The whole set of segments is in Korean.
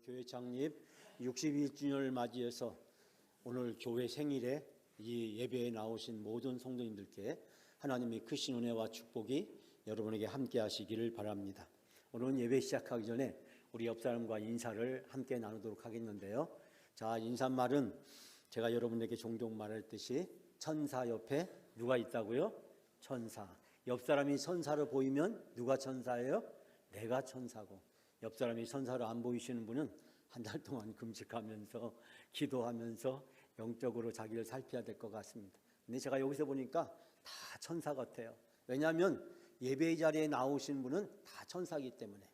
교회 창립 62주년을 맞이해서 오늘 교회 생일에 이 예배에 나오신 모든 성도님들께 하나님의 크신 은혜와 축복이 여러분에게 함께 하시기를 바랍니다. 오늘은 예배 시작하기 전에 우리 옆 사람과 인사를 함께 나누도록 하겠는데요. 자, 인사말은 제가 여러분에게 종종 말했듯이 천사 옆에 누가 있다고요? 천사. 옆 사람이 천사로 보이면 누가 천사예요? 내가 천사고, 옆 사람이 천사로 안 보이시는 분은 한 달 동안 금식하면서 기도하면서 영적으로 자기를 살펴야 될 것 같습니다. 근데 제가 여기서 보니까 다 천사 같아요. 왜냐하면 예배의 자리에 나오신 분은 다 천사이기 때문에.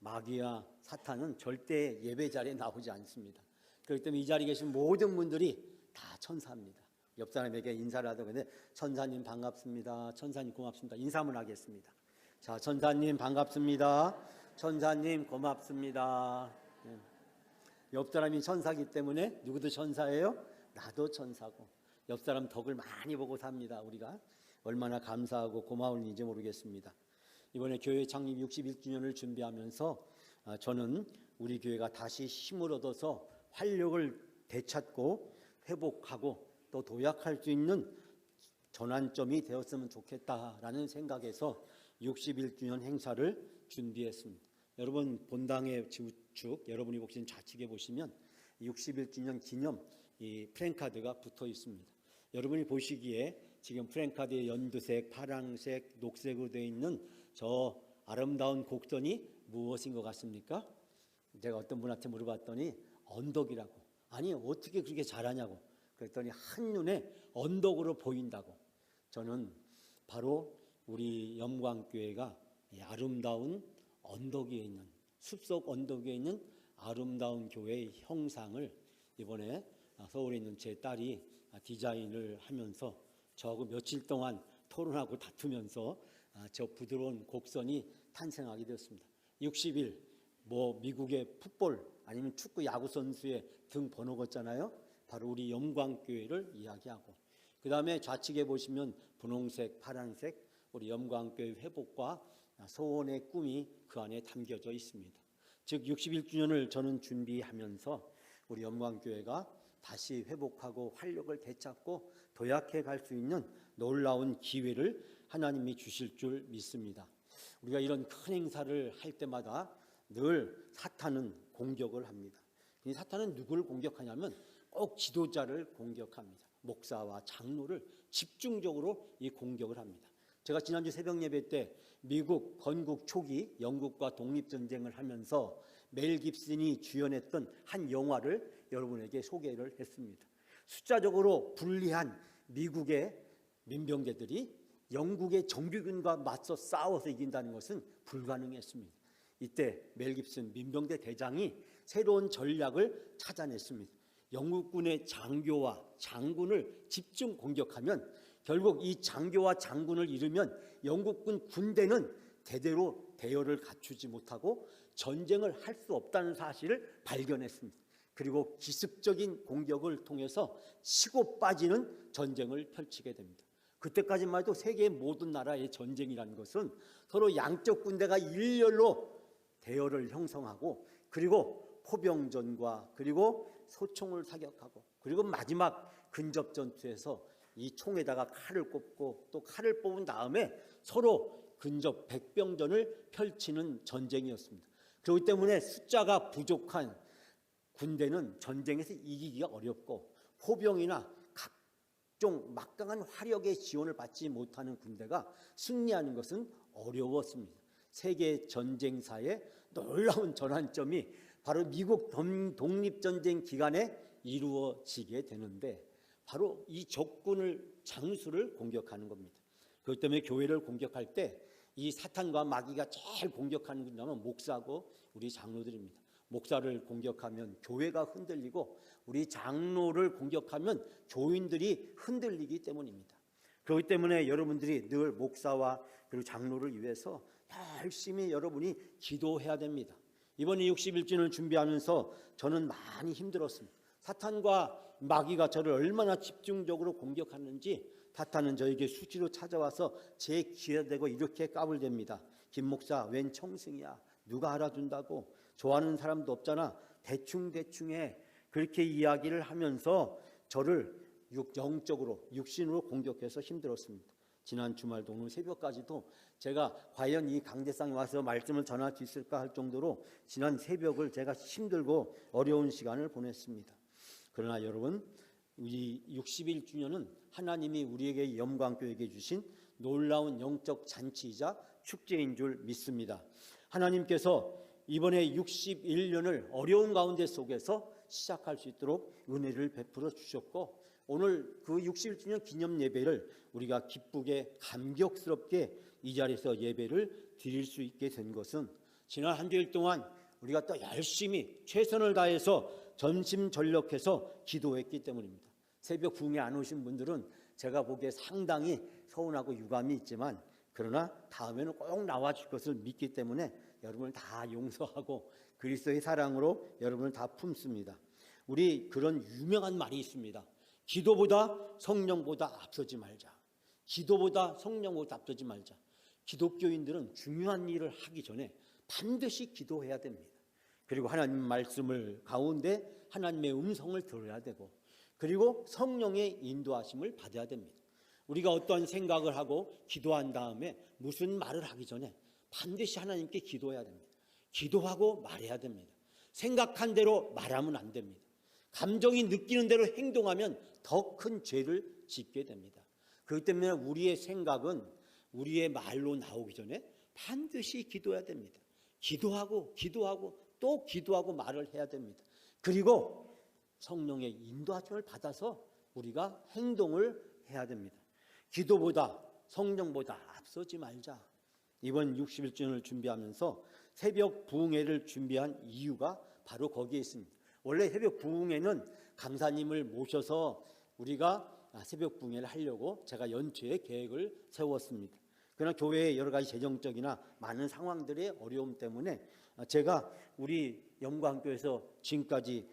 마귀와 사탄은 절대 예배 자리에 나오지 않습니다. 그렇기 때문에 이 자리에 계신 모든 분들이 다 천사입니다. 옆 사람에게 인사를 하다 보니 천사님 반갑습니다. 천사님 고맙습니다. 인사 한번 하겠습니다. 자, 천사님 반갑습니다. 천사님 고맙습니다. 옆 사람이 천사이기 때문에 누구도 천사예요? 나도 천사고. 옆 사람 덕을 많이 보고 삽니다. 우리가 얼마나 감사하고 고마운 일인지 모르겠습니다. 이번에 교회 창립 61주년을 준비하면서 저는 우리 교회가 다시 힘을 얻어서 활력을 되찾고 회복하고 또 도약할 수 있는 전환점이 되었으면 좋겠다라는 생각에서 61주년 행사를 준비했습니다. 여러분 본당의 우측, 여러분이 혹시 좌측에 보시면 61주년 기념 이 프랭카드가 붙어 있습니다. 여러분이 보시기에 지금 프랭카드의 연두색, 파란색, 녹색으로 되어 있는 저 아름다운 곡선이 무엇인 것 같습니까? 제가 어떤 분한테 물어봤더니 언덕이라고. 아니 어떻게 그렇게 잘하냐고. 그랬더니 한눈에 언덕으로 보인다고. 저는 바로 우리 영광교회가 아름다운 언덕 위에 있는, 숲속 언덕 위에 있는 아름다운 교회의 형상을 이번에 서울에 있는 제 딸이 디자인을 하면서 저하고 며칠 동안 토론하고 다투면서 저 부드러운 곡선이 탄생하게 되었습니다. 60일 미국의 풋볼 아니면 축구 야구 선수의 등 번호 같잖아요. 바로 우리 영광교회를 이야기하고, 그 다음에 좌측에 보시면 분홍색, 파란색 우리 영광교회 회복과 소원의 꿈이 그 안에 담겨져 있습니다. 즉 61주년을 저는 준비하면서 우리 영광교회가 다시 회복하고 활력을 되찾고 도약해 갈 수 있는 놀라운 기회를 하나님이 주실 줄 믿습니다. 우리가 이런 큰 행사를 할 때마다 늘 사탄은 공격을 합니다. 이 사탄은 누구를 공격하냐면 꼭 지도자를 공격합니다. 목사와 장로를 집중적으로 이 공격을 합니다. 제가 지난주 새벽 예배 때 미국 건국 초기 영국과 독립전쟁을 하면서 멜 깁슨이 주연했던 한 영화를 여러분에게 소개를 했습니다. 숫자적으로 불리한 미국의 민병대들이 영국의 정규군과 맞서 싸워서 이긴다는 것은 불가능했습니다. 이때 멜 깁슨 민병대 대장이 새로운 전략을 찾아냈습니다. 영국군의 장교와 장군을 집중 공격하면 결국 이 장교와 장군을 잃으면 영국군 군대는 대대로 대열을 갖추지 못하고 전쟁을 할 수 없다는 사실을 발견했습니다. 그리고 기습적인 공격을 통해서 치고 빠지는 전쟁을 펼치게 됩니다. 그때까지만 해도 세계의 모든 나라의 전쟁이라는 것은 서로 양쪽 군대가 일렬로 대열을 형성하고, 그리고 포병전과 그리고 소총을 사격하고, 그리고 마지막 근접전투에서 이 총에다가 칼을 꼽고 또 칼을 뽑은 다음에 서로 근접 백병전을 펼치는 전쟁이었습니다. 그렇기 때문에 숫자가 부족한 군대는 전쟁에서 이기기가 어렵고, 포병이나 각종 막강한 화력의 지원을 받지 못하는 군대가 승리하는 것은 어려웠습니다. 세계 전쟁사의 놀라운 전환점이 바로 미국 독립전쟁 기간에 이루어지게 되는데, 바로 이 적군을 장수를 공격하는 겁니다. 그렇기 때문에 교회를 공격할 때 이 사탄과 마귀가 제일 공격하는 분야는 목사고 우리 장로들입니다. 목사를 공격하면 교회가 흔들리고, 우리 장로를 공격하면 교인들이 흔들리기 때문입니다. 그렇기 때문에 여러분들이 늘 목사와 그리고 장로를 위해서 열심히 여러분이 기도해야 됩니다. 이번에 61주년을 준비하면서 저는 많이 힘들었습니다. 사탄과 마귀가 저를 얼마나 집중적으로 공격하는지 사탄은 저에게 수시로 찾아와서 제 귀에 대고 이렇게 까불댑니다. 김 목사 웬 청승이야, 누가 알아준다고, 좋아하는 사람도 없잖아. 대충해. 그렇게 이야기를 하면서 저를 영적으로, 육신으로 공격해서 힘들었습니다. 지난 주말도 오늘 새벽까지도 제가 과연 이 강대상에 와서 말씀을 전할 수 있을까 할 정도로 지난 새벽을 제가 힘들고 어려운 시간을 보냈습니다. 그러나 여러분, 이 61주년은 하나님이 우리에게 영광교회에게 주신 놀라운 영적 잔치이자 축제인 줄 믿습니다. 하나님께서 이번에 61년을 어려운 가운데 속에서 시작할 수 있도록 은혜를 베풀어 주셨고, 오늘 그 61주년 기념 예배를 우리가 기쁘게 감격스럽게 이 자리에서 예배를 드릴 수 있게 된 것은 지난 한 주일 동안 우리가 또 열심히 최선을 다해서 전심전력해서 기도했기 때문입니다. 새벽 부흥에 안 오신 분들은 제가 보기에 상당히 서운하고 유감이 있지만, 그러나 다음에는 꼭 나와줄 것을 믿기 때문에 여러분을 다 용서하고 그리스도의 사랑으로 여러분을 다 품습니다. 우리 그런 유명한 말이 있습니다. 기도보다 성령보다 앞서지 말자. 기도보다 성령보다 앞서지 말자. 기독교인들은 중요한 일을 하기 전에 반드시 기도해야 됩니다. 그리고 하나님 말씀을 가운데 하나님의 음성을 들어야 되고, 그리고 성령의 인도하심을 받아야 됩니다. 우리가 어떤 생각을 하고 기도한 다음에 무슨 말을 하기 전에 반드시 하나님께 기도해야 됩니다. 기도하고 말해야 됩니다. 생각한 대로 말하면 안 됩니다. 감정이 느끼는 대로 행동하면 더 큰 죄를 짓게 됩니다. 그렇기 때문에 우리의 생각은 우리의 말로 나오기 전에 반드시 기도해야 됩니다. 기도하고 또 기도하고 말을 해야 됩니다. 그리고 성령의 인도하심을 받아서 우리가 행동을 해야 됩니다. 기도보다 성령보다 앞서지 말자. 이번 61주년을 준비하면서 새벽 부흥회를 준비한 이유가 바로 거기에 있습니다. 원래 새벽 부흥회는 강사님을 모셔서 우리가 새벽 부흥회를 하려고 제가 연초에 계획을 세웠습니다. 그러나 교회의 여러 가지 재정적이나 많은 상황들의 어려움 때문에 제가 우리 영광교회에서 지금까지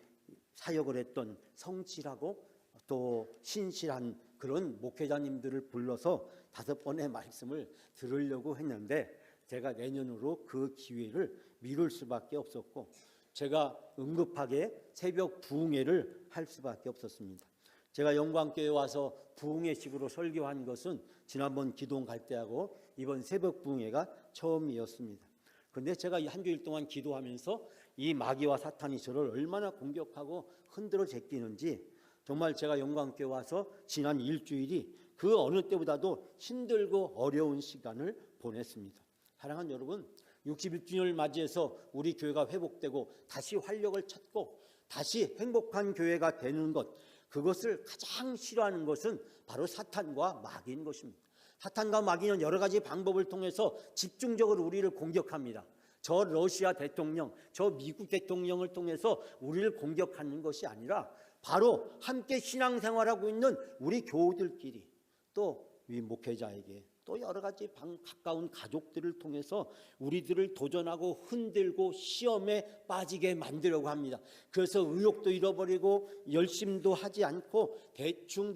사역을 했던 성실하고 또 신실한 그런 목회자님들을 불러서 5번의 말씀을 들으려고 했는데, 제가 내년으로 그 기회를 미룰 수밖에 없었고, 제가 응급하게 새벽 부흥회를 할 수밖에 없었습니다. 제가 영광교회에 와서 부흥회식으로 설교한 것은 지난번 기도원 갈 때하고 이번 새벽 부흥회가 처음이었습니다. 그런데 제가 이 한 주일 동안 기도하면서 이 마귀와 사탄이 저를 얼마나 공격하고 흔들어 제끼는지, 정말 제가 영광교회 와서 지난 일주일이 그 어느 때보다도 힘들고 어려운 시간을 보냈습니다. 사랑하는 여러분, 61주년을 맞이해서 우리 교회가 회복되고 다시 활력을 찾고 다시 행복한 교회가 되는 것, 그것을 가장 싫어하는 것은 바로 사탄과 마귀인 것입니다. 사탄과 마귀는 여러 가지 방법을 통해서 집중적으로 우리를 공격합니다. 저 러시아 대통령, 저 미국 대통령을 통해서 우리를 공격하는 것이 아니라 바로 함께 신앙생활하고 있는 우리 교우들끼리, 또 우리 목회자에게, 또 여러 가지 가까운 가족들을 통해서 우리들을 도전하고 흔들고 시험에 빠지게 만들려고 합니다. 그래서 의욕도 잃어버리고 열심도 하지 않고 대충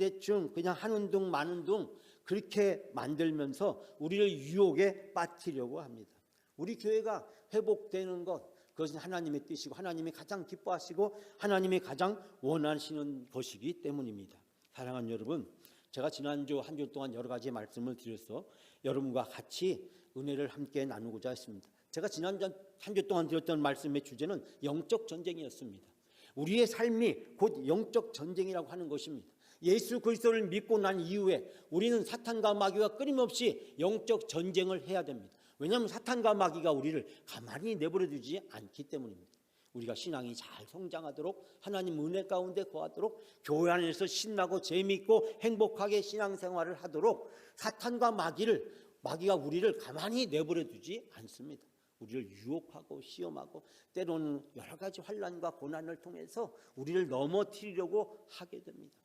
그냥 하는 둥 마는 둥 그렇게 만들면서 우리를 유혹에 빠뜨리려고 합니다. 우리 교회가 회복되는 것, 그것은 하나님의 뜻이고 하나님이 가장 기뻐하시고 하나님이 가장 원하시는 것이기 때문입니다. 사랑하는 여러분, 제가 지난주 한 주 동안 여러 가지 말씀을 드려서 여러분과 같이 은혜를 함께 나누고자 했습니다. 제가 지난주 한 주 동안 드렸던 말씀의 주제는 영적 전쟁이었습니다. 우리의 삶이 곧 영적 전쟁이라고 하는 것입니다. 예수 그리스도를 믿고 난 이후에 우리는 사탄과 마귀와 끊임없이 영적 전쟁을 해야 됩니다. 왜냐하면 사탄과 마귀가 우리를 가만히 내버려 두지 않기 때문입니다. 우리가 신앙이 잘 성장하도록, 하나님 은혜 가운데 거하도록, 교회 안에서 신나고 재미있고 행복하게 신앙생활을 하도록 사탄과 마귀가 우리를 가만히 내버려 두지 않습니다. 우리를 유혹하고 시험하고 때로는 여러 가지 환난과 고난을 통해서 우리를 넘어뜨리려고 하게 됩니다.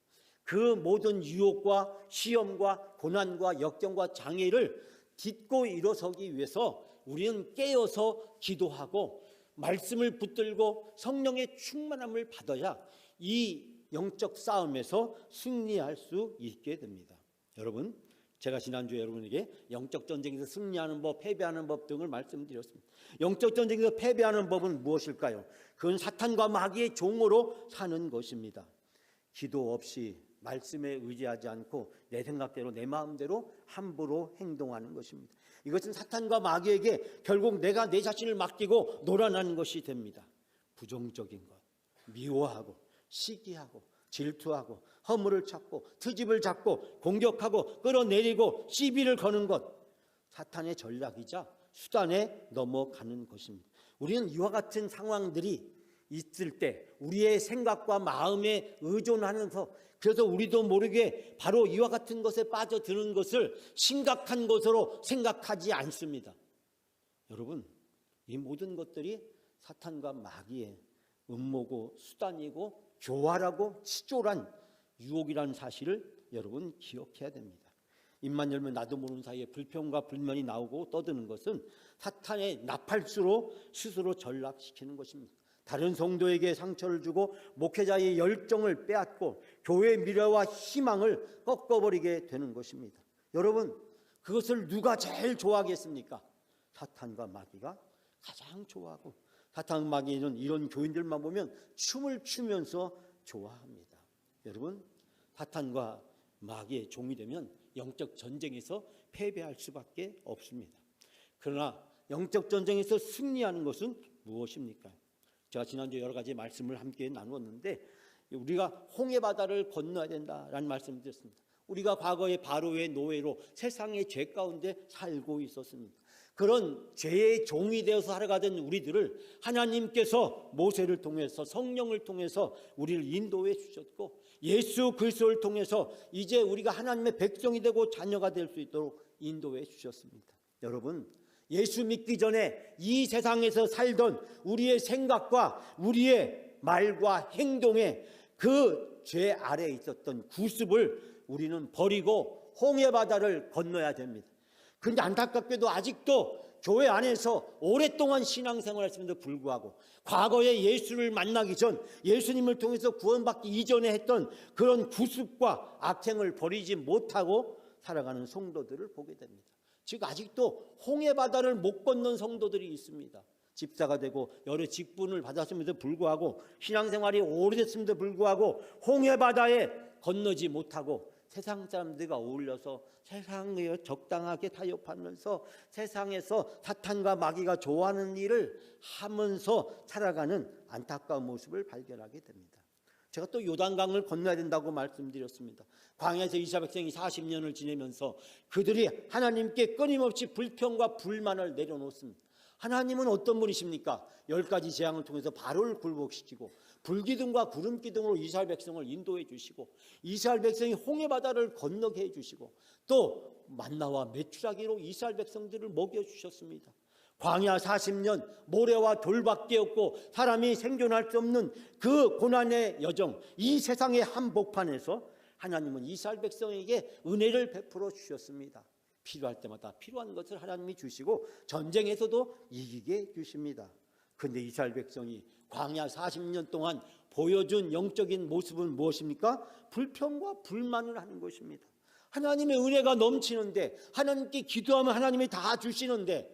그 모든 유혹과 시험과 고난과 역경과 장애를 딛고 일어서기 위해서 우리는 깨어서 기도하고 말씀을 붙들고 성령의 충만함을 받아야 이 영적 싸움에서 승리할 수 있게 됩니다. 여러분, 제가 지난주에 여러분에게 영적 전쟁에서 승리하는 법, 패배하는 법 등을 말씀드렸습니다. 영적 전쟁에서 패배하는 법은 무엇일까요? 그건 사탄과 마귀의 종으로 사는 것입니다. 기도 없이 말씀에 의지하지 않고 내 생각대로 내 마음대로 함부로 행동하는 것입니다. 이것은 사탄과 마귀에게 결국 내가 내 자신을 맡기고 놀아나는 것이 됩니다. 부정적인 것, 미워하고 시기하고 질투하고 허물을 찾고 트집을 잡고 공격하고 끌어내리고 시비를 거는 것, 사탄의 전략이자 수단에 넘어가는 것입니다. 우리는 이와 같은 상황들이 있을 때 우리의 생각과 마음에 의존하면서, 그래서 우리도 모르게 바로 이와 같은 것에 빠져드는 것을 심각한 것으로 생각하지 않습니다. 여러분, 이 모든 것들이 사탄과 마귀의 음모고 수단이고 교활하고 치졸한 유혹이라는 사실을 여러분 기억해야 됩니다. 입만 열면 나도 모르는 사이에 불평과 불만이 나오고 떠드는 것은 사탄의 나팔수로 스스로 전락시키는 것입니다. 다른 성도에게 상처를 주고 목회자의 열정을 빼앗고 교회의 미래와 희망을 꺾어버리게 되는 것입니다. 여러분, 그것을 누가 제일 좋아하겠습니까? 사탄과 마귀가 가장 좋아하고, 사탄과 마귀는 이런 교인들만 보면 춤을 추면서 좋아합니다. 여러분, 사탄과 마귀의 종이 되면 영적 전쟁에서 패배할 수밖에 없습니다. 그러나 영적 전쟁에서 승리하는 것은 무엇입니까? 제가 지난주에 여러 가지 말씀을 함께 나누었는데, 우리가 홍해 바다를 건너야 된다라는 말씀을 드렸습니다. 우리가 과거에 바로의 노예로 세상의 죄 가운데 살고 있었습니다. 그런 죄의 종이 되어서 살아가던 우리들을 하나님께서 모세를 통해서, 성령을 통해서 우리를 인도해 주셨고, 예수 그리스도를 통해서 이제 우리가 하나님의 백성이 되고 자녀가 될 수 있도록 인도해 주셨습니다. 여러분, 예수 믿기 전에 이 세상에서 살던 우리의 생각과 우리의 말과 행동에 그 죄 아래에 있었던 구습을 우리는 버리고 홍해 바다를 건너야 됩니다. 그런데 안타깝게도 아직도 교회 안에서 오랫동안 신앙생활을 했음에도 불구하고 과거에 예수를 만나기 전, 예수님을 통해서 구원받기 이전에 했던 그런 구습과 악행을 버리지 못하고 살아가는 성도들을 보게 됩니다. 즉 아직도 홍해 바다를 못 건넌 성도들이 있습니다. 집사가 되고 여러 직분을 받았음에도 불구하고, 신앙생활이 오래됐음에도 불구하고 홍해 바다에 건너지 못하고 세상 사람들과 어울려서 세상에 적당하게 타협하면서 세상에서 사탄과 마귀가 좋아하는 일을 하면서 살아가는 안타까운 모습을 발견하게 됩니다. 제가 또 요단강을 건너야 된다고 말씀드렸습니다. 광야에서 이스라엘 백성이 40년을 지내면서 그들이 하나님께 끊임없이 불평과 불만을 내려놓습니다. 하나님은 어떤 분이십니까? 10가지 재앙을 통해서 바로를 굴복시키고 불기둥과 구름기둥으로 이스라엘 백성을 인도해 주시고, 이스라엘 백성이 홍해 바다를 건너게 해 주시고, 또 만나와 메추라기로 이스라엘 백성들을 먹여 주셨습니다. 광야 40년 모래와 돌밖에 없고 사람이 생존할 수 없는 그 고난의 여정, 이 세상의 한복판에서 하나님은 이스라엘 백성에게 은혜를 베풀어 주셨습니다. 필요할 때마다 필요한 것을 하나님이 주시고 전쟁에서도 이기게 해주십니다. 그런데 이스라엘 백성이 광야 40년 동안 보여준 영적인 모습은 무엇입니까? 불평과 불만을 하는 것입니다. 하나님의 은혜가 넘치는데, 하나님께 기도하면 하나님이 다 주시는데,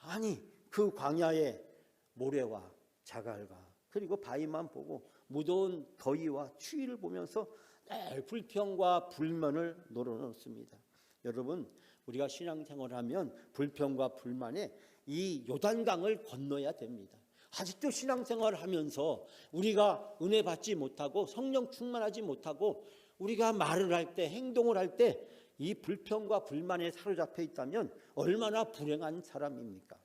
아니 그 광야의 모래와 자갈과 그리고 바위만 보고 무더운 더위와 추위를 보면서 늘 불평과 불만을 놀아놓습니다. 여러분, 우리가 신앙생활을 하면 불평과 불만에 이 요단강을 건너야 됩니다. 아직도 신앙생활을 하면서 우리가 은혜 받지 못하고 성령 충만하지 못하고 우리가 말을 할 때, 행동을 할 때 이 불평과 불만에 사로잡혀 있다면 얼마나 불행한 사람입니까?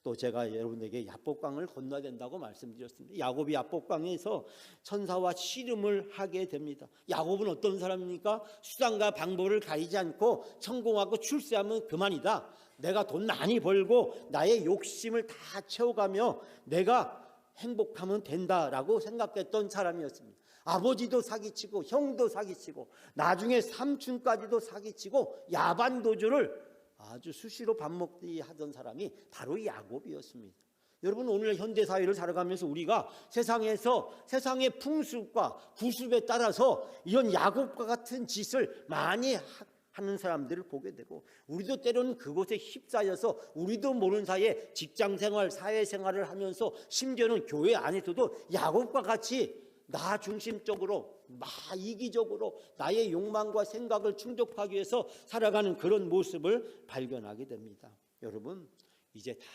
또 제가 여러분에게 야복강을 건너야 된다고 말씀드렸습니다. 야곱이 야복강에서 천사와 씨름을 하게 됩니다. 야곱은 어떤 사람입니까? 수단과 방법을 가리지 않고 성공하고 출세하면 그만이다. 내가 돈 많이 벌고 나의 욕심을 다 채워가며 내가 행복하면 된다라고 생각했던 사람이었습니다. 아버지도 사기치고 형도 사기치고 나중에 삼촌까지도 사기치고 야반도주를 아주 수시로 밥 먹기 하던 사람이 바로 야곱이었습니다. 여러분, 오늘 현대사회를 살아가면서 우리가 세상에서 세상의 풍습과 구습에 따라서 이런 야곱과 같은 짓을 많이 하는 사람들을 보게 되고, 우리도 때로는 그곳에 휩싸여서 우리도 모르는 사이에 직장생활, 사회생활을 하면서 심지어는 교회 안에서도 야곱과 같이 나 중심적으로 막 이기적으로 나의 욕망과 생각을 충족하기 위해서 살아가는 그런 모습을 발견하게 됩니다. 여러분, 이제 다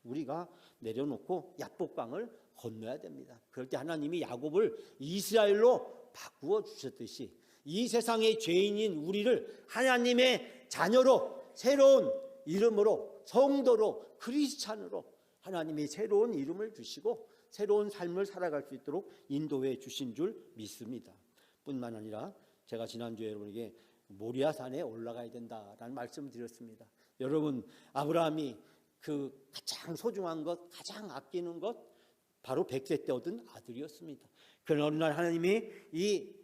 우리가 내려놓고 야복강을 건너야 됩니다. 그럴 때 하나님이 야곱을 이스라엘로 바꾸어 주셨듯이 이 세상의 죄인인 우리를 하나님의 자녀로, 새로운 이름으로, 성도로, 크리스찬으로 하나님이 새로운 이름을 주시고 새로운 삶을 살아갈 수 있도록 인도해 주신 줄 믿습니다. 뿐만 아니라 제가 지난주에 여러분에게 모리아산에 올라가야 된다라는 말씀을 드렸습니다. 여러분, 아브라함이 그 가장 소중한 것, 가장 아끼는 것, 바로 100세 때 얻은 아들이었습니다. 그러나 어느 날 하나님이 이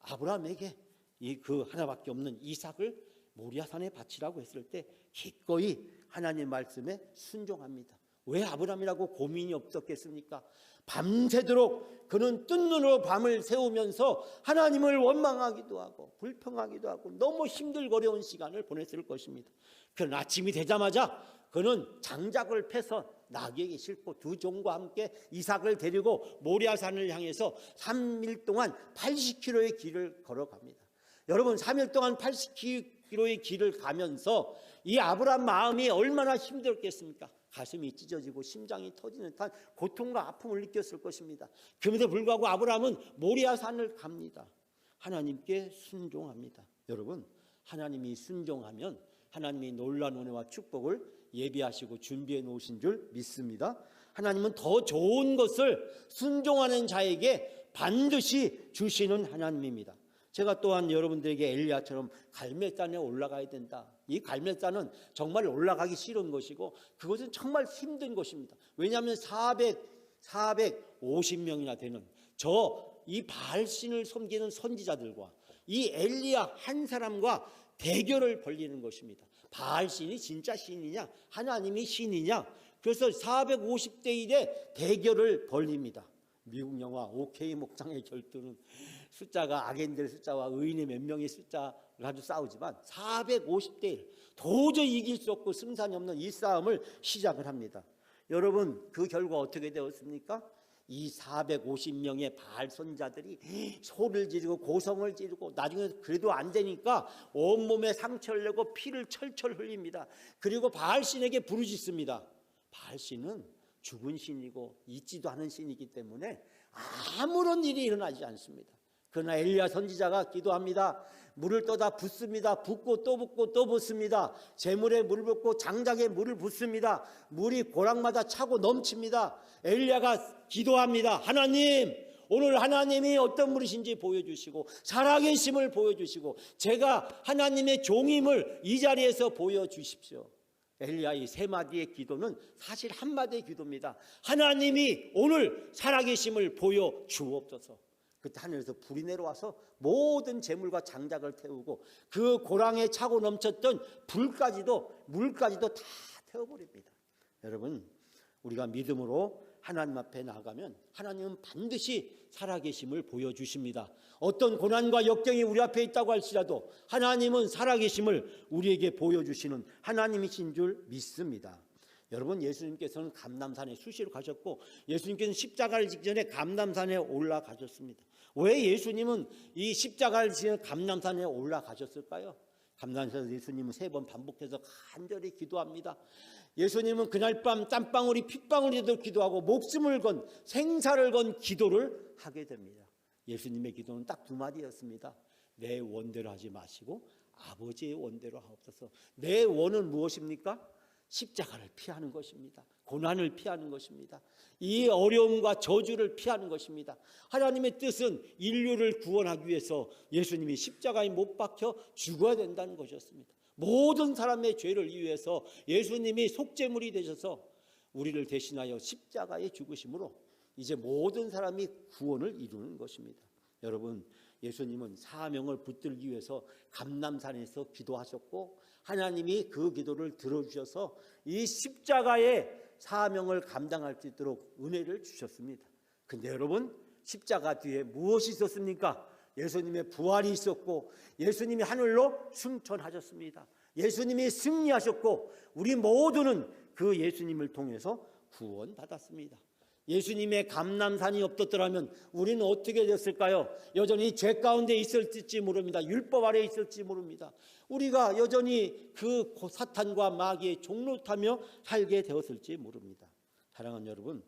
아브라함에게 이 그 하나밖에 없는 이삭을 모리아산에 바치라고 했을 때 기꺼이 하나님 말씀에 순종합니다. 왜 아브라함이라고 고민이 없었겠습니까? 밤새도록 그는 뜬 눈으로 밤을 새우면서 하나님을 원망하기도 하고 불평하기도 하고 너무 힘들고 어려운 시간을 보냈을 것입니다. 그런 아침이 되자마자 그는 장작을 패서 나귀에게 싣고 두 종과 함께 이삭을 데리고 모리아산을 향해서 3일 동안 80km의 길을 걸어갑니다. 여러분, 3일 동안 80km의 길을 가면서 이 아브라함 마음이 얼마나 힘들었겠습니까? 가슴이 찢어지고 심장이 터지는 듯한 고통과 아픔을 느꼈을 것입니다. 그럼에도 불구하고 아브라함은 모리아산을 갑니다. 하나님께 순종합니다. 여러분, 하나님이 순종하면 하나님이 놀라운 은혜와 축복을 예비하시고 준비해 놓으신 줄 믿습니다. 하나님은 더 좋은 것을 순종하는 자에게 반드시 주시는 하나님입니다. 제가 또한 여러분들에게 엘리야처럼 갈멜산에 올라가야 된다. 이 갈멜산은 정말 올라가기 싫은 것이고 그것은 정말 힘든 것입니다. 왜냐하면 450명이나 되는 이 바알신을 섬기는 선지자들과 이 엘리야 한 사람과 대결을 벌이는 것입니다. 바알신이 진짜 신이냐, 하나님이 신이냐. 그래서 450대 1의 대결을 벌입니다. 미국 영화 OK 목장의 결투는 숫자가 악인들의 숫자와 의인의 몇 명의 숫자를 가지고 싸우지만 450대 1, 도저히 이길 수 없고 승산이 없는 이 싸움을 시작을 합니다. 여러분, 그 결과 어떻게 되었습니까? 이 450명의 바알 선자들이 소를 지르고 고성을 지르고 나중에 그래도 안 되니까 온몸에 상처를 내고 피를 철철 흘립니다. 그리고 바알신에게 부르짖습니다. 바알신은 죽은 신이고 있지도 않은 신이기 때문에 아무런 일이 일어나지 않습니다. 그러나 엘리야 선지자가 기도합니다. 물을 떠다 붓습니다. 붓고 또 붓고 또 붓습니다. 재물에 물을 붓고 장작에 물을 붓습니다. 물이 고랑마다 차고 넘칩니다. 엘리야가 기도합니다. 하나님, 오늘 하나님이 어떤 분이신지 보여주시고 살아계심을 보여주시고 제가 하나님의 종임을 이 자리에서 보여주십시오. 엘리야의 세 마디의 기도는 사실 한 마디의 기도입니다. 하나님이 오늘 살아계심을 보여주옵소서. 그때 하늘에서 불이 내려와서 모든 재물과 장작을 태우고 그 고랑에 차고 넘쳤던 물까지도 다 태워버립니다. 여러분, 우리가 믿음으로 하나님 앞에 나아가면 하나님은 반드시 살아계심을 보여주십니다. 어떤 고난과 역경이 우리 앞에 있다고 할지라도 하나님은 살아계심을 우리에게 보여주시는 하나님이신 줄 믿습니다. 여러분, 예수님께서는 감람산에 수시로 가셨고 예수님께서는 십자가를 지기 전에 감람산에 올라가셨습니다. 왜 예수님은 이 십자가를 지는 감람산에 올라가셨을까요? 감람산에서 예수님은 3번 반복해서 간절히 기도합니다. 예수님은 그날 밤 땀방울이 핏방울이도 기도하고 목숨을 건 생사를 건 기도를 하게 됩니다. 예수님의 기도는 딱 2마디였습니다. 내 원대로 하지 마시고 아버지의 원대로 하옵소서. 내 원은 무엇입니까? 십자가를 피하는 것입니다. 고난을 피하는 것입니다. 이 어려움과 저주를 피하는 것입니다. 하나님의 뜻은 인류를 구원하기 위해서 예수님이 십자가에 못 박혀 죽어야 된다는 것이었습니다. 모든 사람의 죄를 위해서 예수님이 속죄물이 되셔서 우리를 대신하여 십자가에 죽으심으로 이제 모든 사람이 구원을 이루는 것입니다. 여러분, 예수님은 사명을 붙들기 위해서 감람산에서 기도하셨고 하나님이 그 기도를 들어주셔서 이 십자가의 사명을 감당할 수 있도록 은혜를 주셨습니다. 근데 여러분, 십자가 뒤에 무엇이 있었습니까? 예수님의 부활이 있었고 예수님이 하늘로 승천하셨습니다. 예수님이 승리하셨고 우리 모두는 그 예수님을 통해서 구원받았습니다. 예수님의 감람산이 없었더라면 우리는 어떻게 됐을까요? 여전히 죄 가운데 있을지 모릅니다. 율법 아래 있을지 모릅니다. 우리가 여전히 그 사탄과 마귀의 종로 타며 살게 되었을지 모릅니다. 사랑하는 여러분,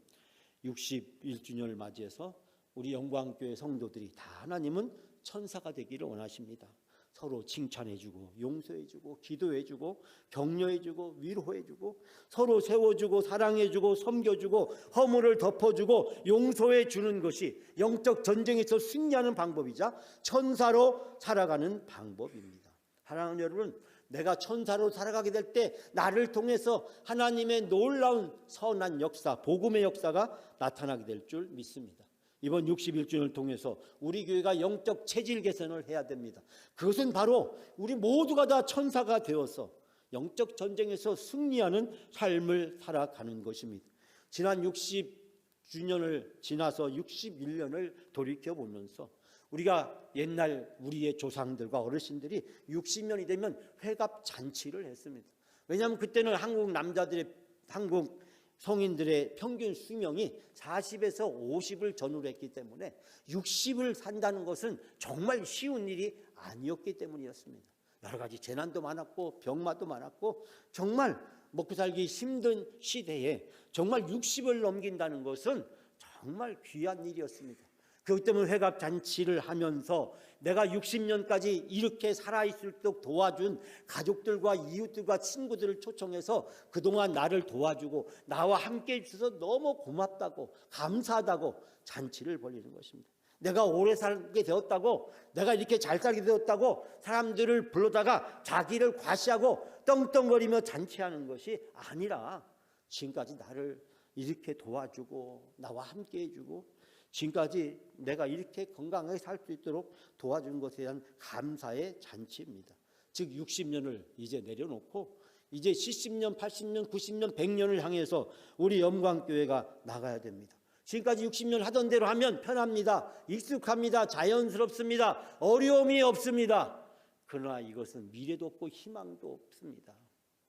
61주년을 맞이해서 우리 영광교회 성도들이 다 하나님은 천사가 되기를 원하십니다. 서로 칭찬해주고 용서해주고 기도해주고 격려해주고 위로해주고 서로 세워주고 사랑해주고 섬겨주고 허물을 덮어주고 용서해주는 것이 영적 전쟁에서 승리하는 방법이자 천사로 살아가는 방법입니다. 사랑하는 여러분, 내가 천사로 살아가게 될 때 나를 통해서 하나님의 놀라운 선한 역사, 복음의 역사가 나타나게 될 줄 믿습니다. 이번 61주년을 통해서 우리 교회가 영적 체질 개선을 해야 됩니다. 그것은 바로 우리 모두가 다 천사가 되어서 영적 전쟁에서 승리하는 삶을 살아가는 것입니다. 지난 60주년을 지나서 61년을 돌이켜보면서 우리가 옛날 우리의 조상들과 어르신들이 60년이 되면 회갑 잔치를 했습니다. 왜냐하면 그때는 한국 성인들의 평균 수명이 40에서 50을 전후로 했기 때문에 60을 산다는 것은 정말 쉬운 일이 아니었기 때문이었습니다. 여러 가지 재난도 많았고 병마도 많았고 정말 먹고 살기 힘든 시대에 정말 60을 넘긴다는 것은 정말 귀한 일이었습니다. 그렇기 때문에 회갑잔치를 하면서 내가 60년까지 이렇게 살아있을도록 도와준 가족들과 이웃들과 친구들을 초청해서 그동안 나를 도와주고 나와 함께 해주셔서 너무 고맙다고 감사하다고 잔치를 벌이는 것입니다. 내가 오래 살게 되었다고, 내가 이렇게 잘 살게 되었다고 사람들을 불러다가 자기를 과시하고 떵떵거리며 잔치하는 것이 아니라 지금까지 나를 이렇게 도와주고 나와 함께 해주고 지금까지 내가 이렇게 건강하게 살 수 있도록 도와준 것에 대한 감사의 잔치입니다. 즉 60년을 이제 내려놓고 이제 70년, 80년, 90년, 100년을 향해서 우리 영광교회가 나가야 됩니다. 지금까지 60년 하던 대로 하면 편합니다. 익숙합니다. 자연스럽습니다. 어려움이 없습니다. 그러나 이것은 미래도 없고 희망도 없습니다.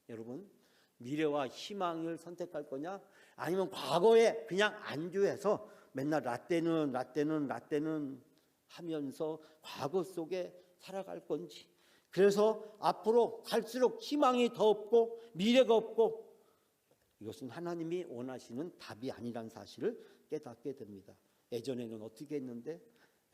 여러분, 미래와 희망을 선택할 거냐? 아니면 과거에 그냥 안주해서 맨날 라떼는 하면서 과거 속에 살아갈 건지, 그래서 앞으로 갈수록 희망이 더 없고 미래가 없고 이것은 하나님이 원하시는 답이 아니라는 사실을 깨닫게 됩니다. 예전에는 어떻게 했는데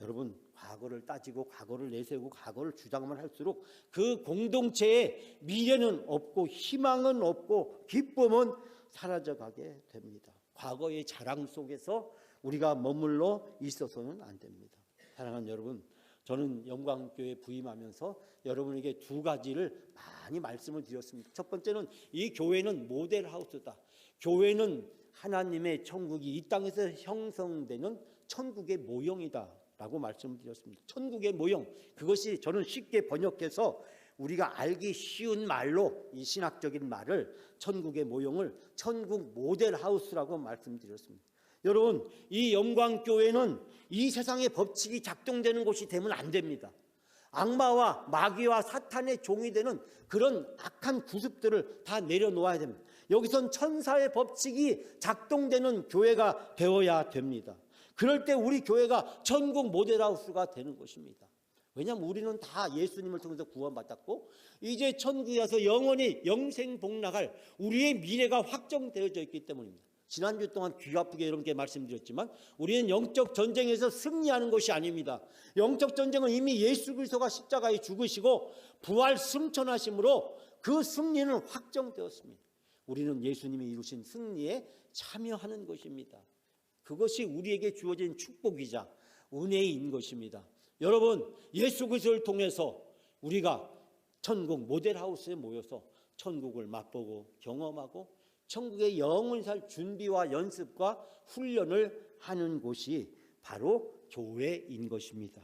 여러분, 과거를 따지고 과거를 내세우고 과거를 주장만 할수록 그 공동체에 미래는 없고 희망은 없고 기쁨은 사라져가게 됩니다. 과거의 자랑 속에서 우리가 머물러 있어서는 안 됩니다. 사랑하는 여러분, 저는 영광교회 부임하면서 여러분에게 두 가지를 많이 말씀을 드렸습니다. 첫 번째는 이 교회는 모델하우스다. 교회는 하나님의 천국이 이 땅에서 형성되는 천국의 모형이다 라고 말씀을 드렸습니다. 천국의 모형, 그것이 저는 쉽게 번역해서 우리가 알기 쉬운 말로 이 신학적인 말을 천국의 모형을 천국 모델하우스라고 말씀드렸습니다. 여러분, 이 영광교회는 이 세상의 법칙이 작동되는 곳이 되면 안 됩니다. 악마와 마귀와 사탄의 종이 되는 그런 악한 구습들을 다 내려놓아야 됩니다. 여기선 천사의 법칙이 작동되는 교회가 되어야 됩니다. 그럴 때 우리 교회가 천국 모델하우스가 되는 것입니다. 왜냐하면 우리는 다 예수님을 통해서 구원받았고 이제 천국에 가서 영원히 영생복락할 우리의 미래가 확정되어져 있기 때문입니다. 지난주 동안 귀 아프게 여러분께 말씀드렸지만 우리는 영적 전쟁에서 승리하는 것이 아닙니다. 영적 전쟁은 이미 예수 그리스도가 십자가에 죽으시고 부활 승천하심으로 그 승리는 확정되었습니다. 우리는 예수님이 이루신 승리에 참여하는 것입니다. 그것이 우리에게 주어진 축복이자 은혜인 것입니다. 여러분, 예수 그리스도를 통해서 우리가 천국 모델하우스에 모여서 천국을 맛보고 경험하고 천국의 영원히 살 준비와 연습과 훈련을 하는 곳이 바로 교회인 것입니다.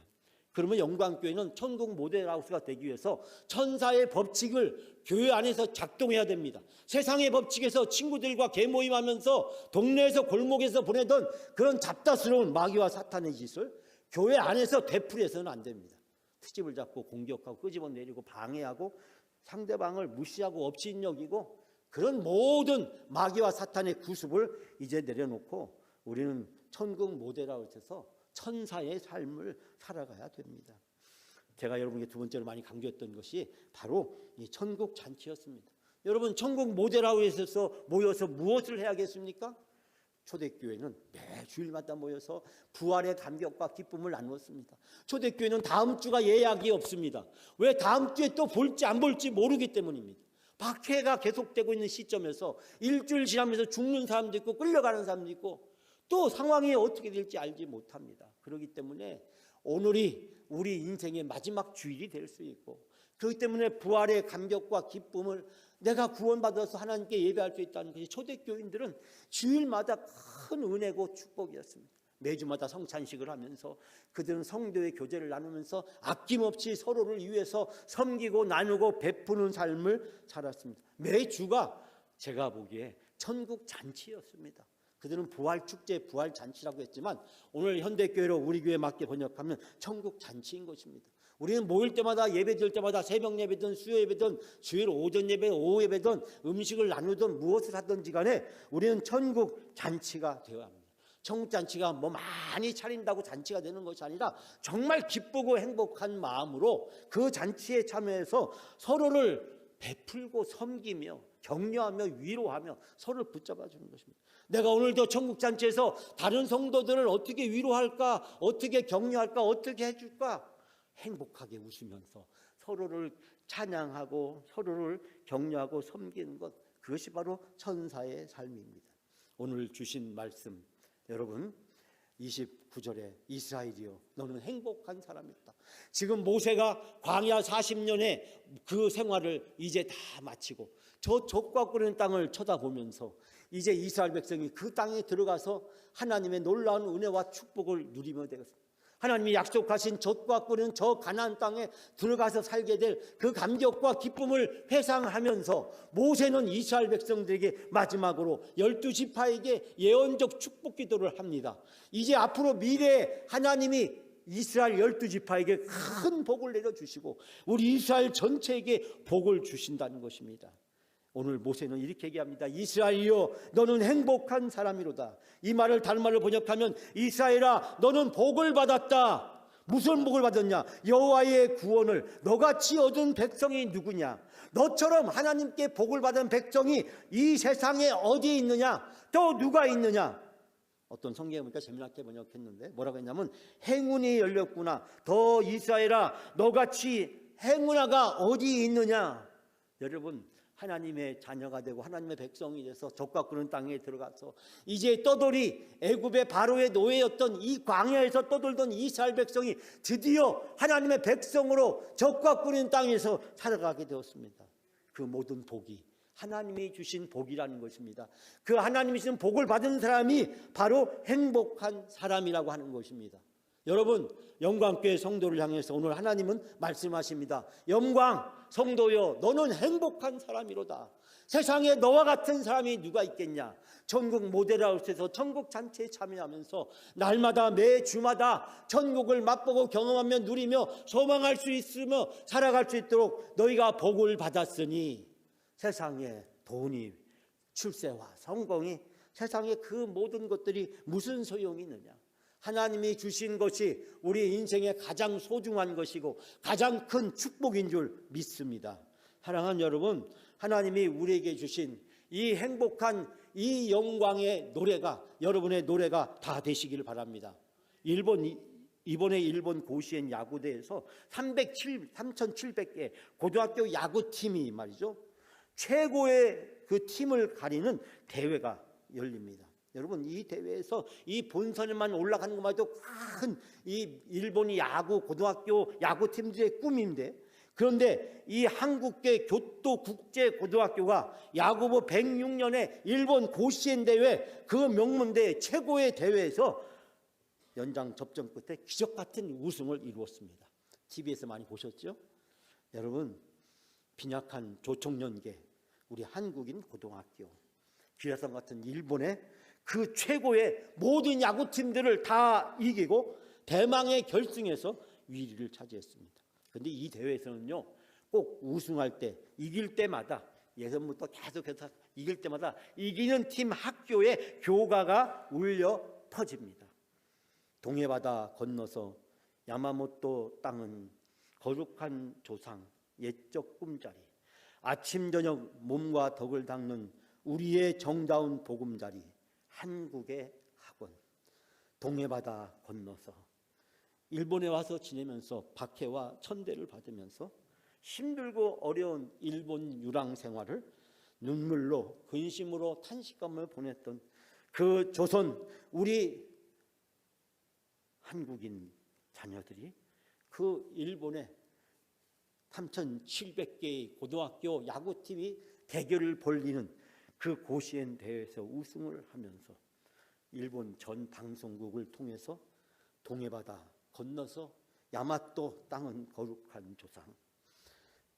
그러면 영광교회는 천국 모델하우스가 되기 위해서 천사의 법칙을 교회 안에서 작동해야 됩니다. 세상의 법칙에서 친구들과 개모임하면서 동네에서 골목에서 보내던 그런 잡다스러운 마귀와 사탄의 짓을 교회 안에서 되풀이해서는 안 됩니다. 트집을 잡고 공격하고 끄집어내리고 방해하고 상대방을 무시하고 업신여기고 그런 모든 마귀와 사탄의 구습을 이제 내려놓고 우리는 천국 모델하고 해서 천사의 삶을 살아가야 됩니다. 제가 여러분에게 두 번째로 많이 강조했던 것이 바로 이 천국 잔치였습니다. 여러분, 천국 모델하우스에서 모여서 무엇을 해야겠습니까? 초대교회는 매 주일마다 모여서 부활의 감격과 기쁨을 나누었습니다. 초대교회는 다음 주가 예약이 없습니다. 왜? 다음 주에 또 볼지 안 볼지 모르기 때문입니다. 박해가 계속되고 있는 시점에서 일주일 지나면서 죽는 사람도 있고 끌려가는 사람도 있고 또 상황이 어떻게 될지 알지 못합니다. 그렇기 때문에 오늘이 우리 인생의 마지막 주일이 될 수 있고, 그렇기 때문에 부활의 감격과 기쁨을 내가 구원받아서 하나님께 예배할 수 있다는 것이 초대교인들은 주일마다 큰 은혜고 축복이었습니다. 매주마다 성찬식을 하면서 그들은 성도의 교제를 나누면서 아낌없이 서로를 위해서 섬기고 나누고 베푸는 삶을 살았습니다. 매주가 제가 보기에 천국 잔치였습니다. 그들은 부활 축제, 부활 잔치라고 했지만 오늘 현대교회로 우리 교회 맞게 번역하면 천국 잔치인 것입니다. 우리는 모일 때마다 예배 드릴 때마다 새벽 예배든 수요 예배든 주일 오전 예배, 오후 예배든 음식을 나누든 무엇을 하든지 간에 우리는 천국 잔치가 되어야 합니다. 천국 잔치가 뭐 많이 차린다고 잔치가 되는 것이 아니라 정말 기쁘고 행복한 마음으로 그 잔치에 참여해서 서로를 베풀고 섬기며 격려하며 위로하며 서로를 붙잡아 주는 것입니다. 내가 오늘도 천국 잔치에서 다른 성도들을 어떻게 위로할까, 어떻게 격려할까, 어떻게 해줄까, 행복하게 웃으면서 서로를 찬양하고 서로를 격려하고 섬기는 것, 그것이 바로 천사의 삶입니다. 오늘 주신 말씀, 여러분 29절에 이스라엘이여 너는 행복한 사람이다. 지금 모세가 광야 40년의 그 생활을 이제 다 마치고 저 적과 끓는 땅을 쳐다보면서 이제 이스라엘 백성이 그 땅에 들어가서 하나님의 놀라운 은혜와 축복을 누리며 되겠습니다. 하나님이 약속하신 젖과 끓는 저 가나안 땅에 들어가서 살게 될 그 감격과 기쁨을 회상하면서 모세는 이스라엘 백성들에게 마지막으로 12지파에게 예언적 축복 기도를 합니다. 이제 앞으로 미래에 하나님이 이스라엘 12지파에게 큰 복을 내려주시고 우리 이스라엘 전체에게 복을 주신다는 것입니다. 오늘 모세는 이렇게 얘기합니다. 이스라엘이여 너는 행복한 사람이로다. 이 말을 다른 말로 번역하면 이스라엘아 너는 복을 받았다. 무슨 복을 받았냐? 여호와의 구원을 너같이 얻은 백성이 누구냐? 너처럼 하나님께 복을 받은 백성이 이 세상에 어디 있느냐? 또 누가 있느냐? 어떤 성경에 보니까 재미나게 번역했는데 뭐라고 했냐면 행운이 열렸구나. 더 이스라엘아 너같이 행운아가 어디 있느냐? 여러분, 하나님의 자녀가 되고 하나님의 백성이 돼서 젖과 끓는 땅에 들어가서 이제 떠돌이 애굽의 바로의 노예였던 이 광야에서 떠돌던 이스라엘 백성이 드디어 하나님의 백성으로 젖과 끓는 땅에서 살아가게 되었습니다. 그 모든 복이 하나님이 주신 복이라는 것입니다. 그 하나님이 주신 복을 받은 사람이 바로 행복한 사람이라고 하는 것입니다. 여러분, 영광교회 성도를 향해서 오늘 하나님은 말씀하십니다. 영광 성도여 너는 행복한 사람이로다. 세상에 너와 같은 사람이 누가 있겠냐? 천국 모델하우스에서 천국 잔치에 참여하면서 날마다 매 주마다 천국을 맛보고 경험하며 누리며 소망할 수 있으며 살아갈 수 있도록 너희가 복을 받았으니 세상에 돈이, 출세와 성공이, 세상의 그 모든 것들이 무슨 소용이 있느냐? 하나님이 주신 것이 우리 인생의 가장 소중한 것이고 가장 큰 축복인 줄 믿습니다. 사랑하는 여러분, 하나님이 우리에게 주신 이 행복한 이 영광의 노래가 여러분의 노래가 다 되시기를 바랍니다. 이번에 일본 고시엔 야구대에서 3,700개 고등학교 야구팀이 말이죠, 최고의 그 팀을 가리는 대회가 열립니다. 여러분, 이 대회에서 이 본선에만 올라가는 것만 해도 큰 이 일본이 야구 고등학교 야구팀들의 꿈인데, 그런데 이 한국계 교토 국제고등학교가 야구부 106년에 일본 고시엔 대회 그 명문대 최고의 대회에서 연장 접전 끝에 기적 같은 우승을 이루었습니다. TV에서 많이 보셨죠? 여러분, 빈약한 조총련계 우리 한국인 고등학교, 기라성 같은 일본의 그 최고의 모든 야구팀들을 다 이기고 대망의 결승에서 위기를 차지했습니다. 그런데 이 대회에서는요, 꼭 우승할 때, 이길 때마다, 예선부터 계속해서 이길 때마다 이기는 팀 학교의 교가가 울려 퍼집니다. 동해바다 건너서 야마모토 땅은 거룩한 조상, 옛적 꿈자리, 아침 저녁 몸과 덕을 닦는 우리의 정다운 보금자리, 한국의 학원. 동해바다 건너서 일본에 와서 지내면서 박해와 천대를 받으면서 힘들고 어려운 일본 유랑 생활을 눈물로 근심으로 탄식감을 보냈던 그 조선 우리 한국인 자녀들이 그 일본의 3,700개의 고등학교 야구팀이 대결을 벌이는 그 고시엔 대회에서 우승을 하면서 일본 전 방송국을 통해서 동해바다 건너서 야마토 땅은 거룩한 조상,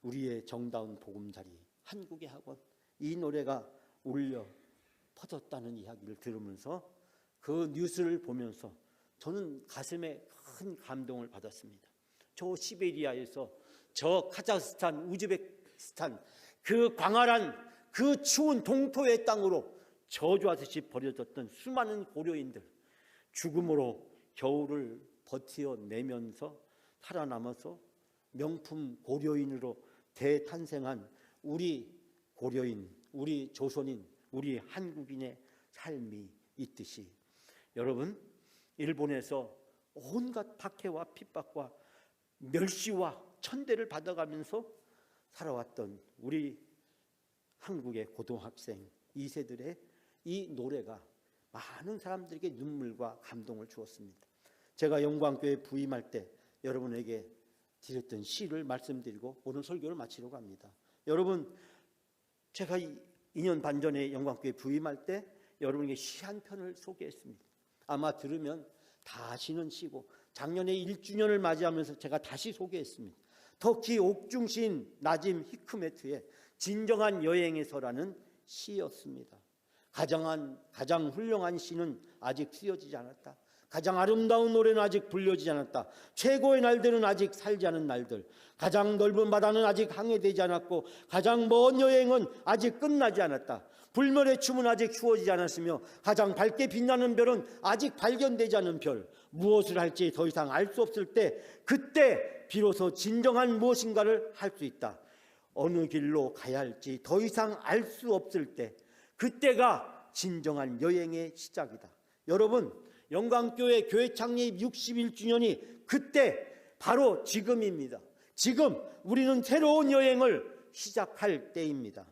우리의 정다운 보금자리, 한국의 학원, 이 노래가 울려 퍼졌다는 이야기를 들으면서 그 뉴스를 보면서 저는 가슴에 큰 감동을 받았습니다. 저 시베리아에서 저 카자흐스탄, 우즈베키스탄 그 광활한 그 추운 동토의 땅으로 저주하듯이 버려졌던 수많은 고려인들, 죽음으로 겨울을 버텨내면서 살아남아서 명품 고려인으로 대탄생한 우리 고려인, 우리 조선인, 우리 한국인의 삶이 있듯이 여러분, 일본에서 온갖 박해와 핍박과 멸시와 천대를 받아가면서 살아왔던 우리 한국의 고등학생 2세들의 이 노래가 많은 사람들에게 눈물과 감동을 주었습니다. 제가 영광교회 부임할 때 여러분에게 드렸던 시를 말씀드리고 오늘 설교를 마치려고 합니다. 여러분, 제가 2년 반 전에 영광교회 부임할 때 여러분에게 시 한 편을 소개했습니다. 아마 들으면 다 아시는 시고 작년에 1주년을 맞이하면서 제가 다시 소개했습니다. 터키 옥중 시인 나짐 히크메트의 진정한 여행에서라는 시였습니다. 가장 훌륭한 시는 아직 쓰여지지 않았다. 가장 아름다운 노래는 아직 불려지지 않았다. 최고의 날들은 아직 살지 않은 날들. 가장 넓은 바다는 아직 항해되지 않았고 가장 먼 여행은 아직 끝나지 않았다. 불멸의 춤은 아직 추워지지 않았으며 가장 밝게 빛나는 별은 아직 발견되지 않은 별. 무엇을 할지 더 이상 알 수 없을 때 그때 비로소 진정한 무엇인가를 할 수 있다. 어느 길로 가야 할지 더 이상 알 수 없을 때 그때가 진정한 여행의 시작이다. 여러분, 영광교회 교회 창립 61주년이 그때 바로 지금입니다. 지금 우리는 새로운 여행을 시작할 때입니다.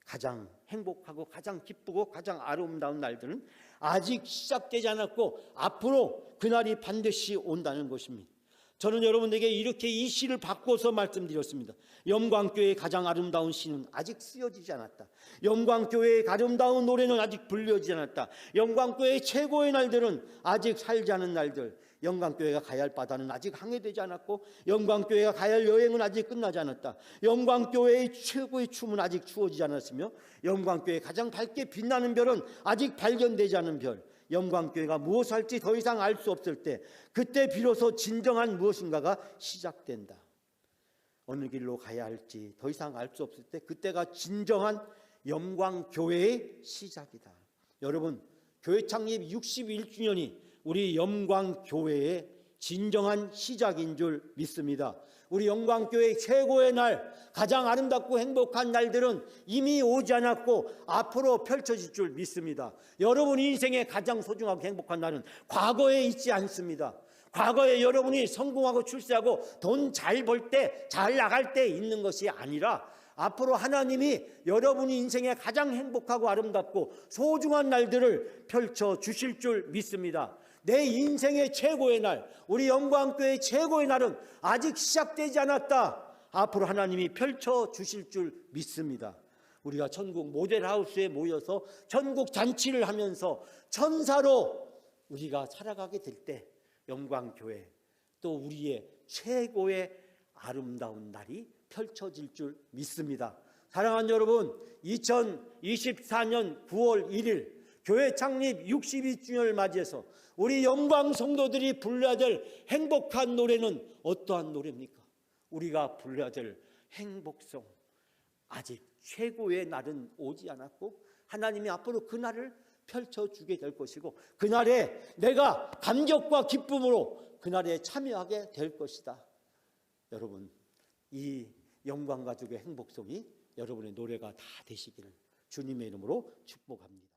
가장 행복하고 가장 기쁘고 가장 아름다운 날들은 아직 시작되지 않았고 앞으로 그날이 반드시 온다는 것입니다. 저는 여러분에게 이렇게 이 시를 바꿔서 말씀드렸습니다. 영광교회의 가장 아름다운 시는 아직 쓰여지지 않았다. 영광교회의 아름다운 노래는 아직 불려지지 않았다. 영광교회의 최고의 날들은 아직 살지 않은 날들. 영광교회가 가야 할 바다는 아직 항해되지 않았고 영광교회가 가야 할 여행은 아직 끝나지 않았다. 영광교회의 최고의 춤은 아직 추워지지 않았으며 영광교회의 가장 밝게 빛나는 별은 아직 발견되지 않은 별. 영광교회가 무엇을 할지 더 이상 알 수 없을 때 그때 비로소 진정한 무엇인가가 시작된다. 어느 길로 가야 할지 더 이상 알 수 없을 때 그때가 진정한 영광교회의 시작이다. 여러분, 교회 창립 61주년이 우리 영광교회의 진정한 시작인 줄 믿습니다. 우리 영광교회의 최고의 날, 가장 아름답고 행복한 날들은 이미 오지 않았고 앞으로 펼쳐질 줄 믿습니다. 여러분 인생의 가장 소중하고 행복한 날은 과거에 있지 않습니다. 과거에 여러분이 성공하고 출세하고 돈 잘 벌 때, 잘 나갈 때 있는 것이 아니라 앞으로 하나님이 여러분이 인생의 가장 행복하고 아름답고 소중한 날들을 펼쳐 주실 줄 믿습니다. 내 인생의 최고의 날, 우리 영광교회의 최고의 날은 아직 시작되지 않았다. 앞으로 하나님이 펼쳐 주실 줄 믿습니다. 우리가 천국 모델하우스에 모여서 천국 잔치를 하면서 천사로 우리가 살아가게 될 때 영광교회 또 우리의 최고의 아름다운 날이 펼쳐질 줄 믿습니다. 사랑하는 여러분, 2024년 9월 1일 교회 창립 62주년을 맞이해서 우리 영광 성도들이 불러야 될 행복한 노래는 어떠한 노래입니까? 우리가 불러야 될 행복송. 아직 최고의 날은 오지 않았고 하나님이 앞으로 그 날을 펼쳐주게 될 것이고 그날에 내가 감격과 기쁨으로 그날에 참여하게 될 것이다. 여러분, 이 영광가족의 행복송이 여러분의 노래가 다 되시기를 주님의 이름으로 축복합니다.